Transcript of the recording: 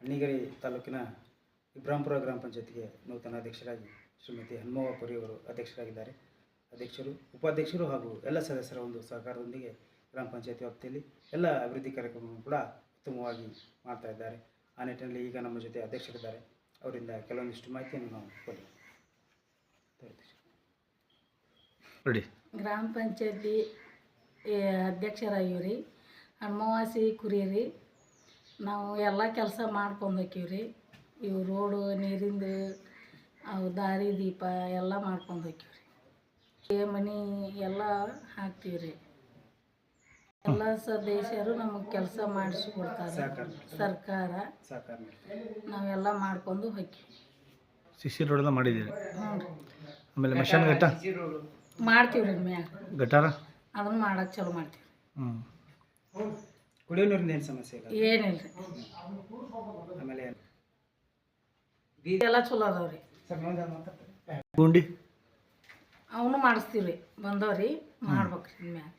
ಅಣಿಗೇರಿ ತಾಲೂಕಿನ ಇಬ್ರಾಂಪುರ ಗ್ರಾಮ ಪಂಚಾಯತಿಗೆ ನೂತನ ಅಧ್ಯಕ್ಷರಾಗಿ ಶ್ರೀಮತಿ ಹನುಮವ್ವ ಪುರಿ ಅವರು ಅಧ್ಯಕ್ಷರಾಗಿದ್ದಾರೆ. ಅಧ್ಯಕ್ಷರು, ಉಪಾಧ್ಯಕ್ಷರು ಹಾಗೂ ಎಲ್ಲ ಸದಸ್ಯರ ಒಂದು ಸಹಕಾರದೊಂದಿಗೆ ಗ್ರಾಮ ಪಂಚಾಯತಿ ವ್ಯಾಪ್ತಿಯಲ್ಲಿ ಎಲ್ಲ ಅಭಿವೃದ್ಧಿ ಕಾರ್ಯಕ್ರಮಗಳನ್ನು ಕೂಡ ಉತ್ತಮವಾಗಿ ಮಾಡ್ತಾ ಇದ್ದಾರೆ. ಆ ನಿಟ್ಟಿನಲ್ಲಿ ಈಗ ನಮ್ಮ ಜೊತೆ ಅಧ್ಯಕ್ಷರಿದ್ದಾರೆ. ಅವರಿಂದ ಕೆಲವೊಂದಿಷ್ಟು ಮಾಹಿತಿಯನ್ನು ನಾವು ಕೊಡಿ. ಗ್ರಾಮ ಪಂಚಾಯತಿ ಅಧ್ಯಕ್ಷರಾಗಿವ್ರಿ ಹನುಮವ್ವ ಕುರಿಯರಿ. ನಾವು ಎಲ್ಲ ಕೆಲಸ ಮಾಡ್ಕೊಂಡು ಹೋಕ್ಕೀವ್ರಿ. ಇವು ರೋಡು, ನೀರಿಂದು, ಅವು ದಾರಿ ದೀಪ ಎಲ್ಲ ಮಾಡ್ಕೊಂಡು ಹೋಕ್ಕೀವ್ರಿ. ಮನೆ ಎಲ್ಲ ಹಾಕ್ತೀವ್ರಿ. ಎಲ್ಲ ಸದಸ್ಯರು ನಮಗೆ ಕೆಲಸ ಮಾಡಿಸ್ಕೊಡ್ತಾರೆ. ಸರ್ಕಾರ ನಾವೆಲ್ಲ ಮಾಡ್ಕೊಂಡು ಹೋಕ್ಕೀವಿ. ಸಿಸಿ ರೋಡ್ ಎಲ್ಲ ಮಾಡಿದ್ದೀರಿ? ಹ್ಞೂ ರೀ. ಆಮೇಲೆ ಮಶಾನ ಘಟ್ಟ ಮಾಡ್ತೀವ್ರಿ. ಮ್ಯಾಗ ಗಟಾರ ಅದನ್ನು ಮಾಡಕ್ಕೆ ಚಲೋ ಮಾಡ್ತೀವಿ. ಕುಡಿಯೋ ನೀರಿನ ಏನು ಸಮಸ್ಯೆ ಇಲ್ಲ? ಏನಿಲ್ಲ ರೀ. ಆಮೇಲೆ ಎಲ್ಲ ಚಲೋ ಅದಾವ್ರಿ. ಗುಂಡಿ ಅವನು ಮಾಡಿಸ್ತೀವಿ ರೀ. ಬಂದವ್ರಿ ಮಾಡ್ಬೇಕ್ರಿ ಮ್ಯಾಗ.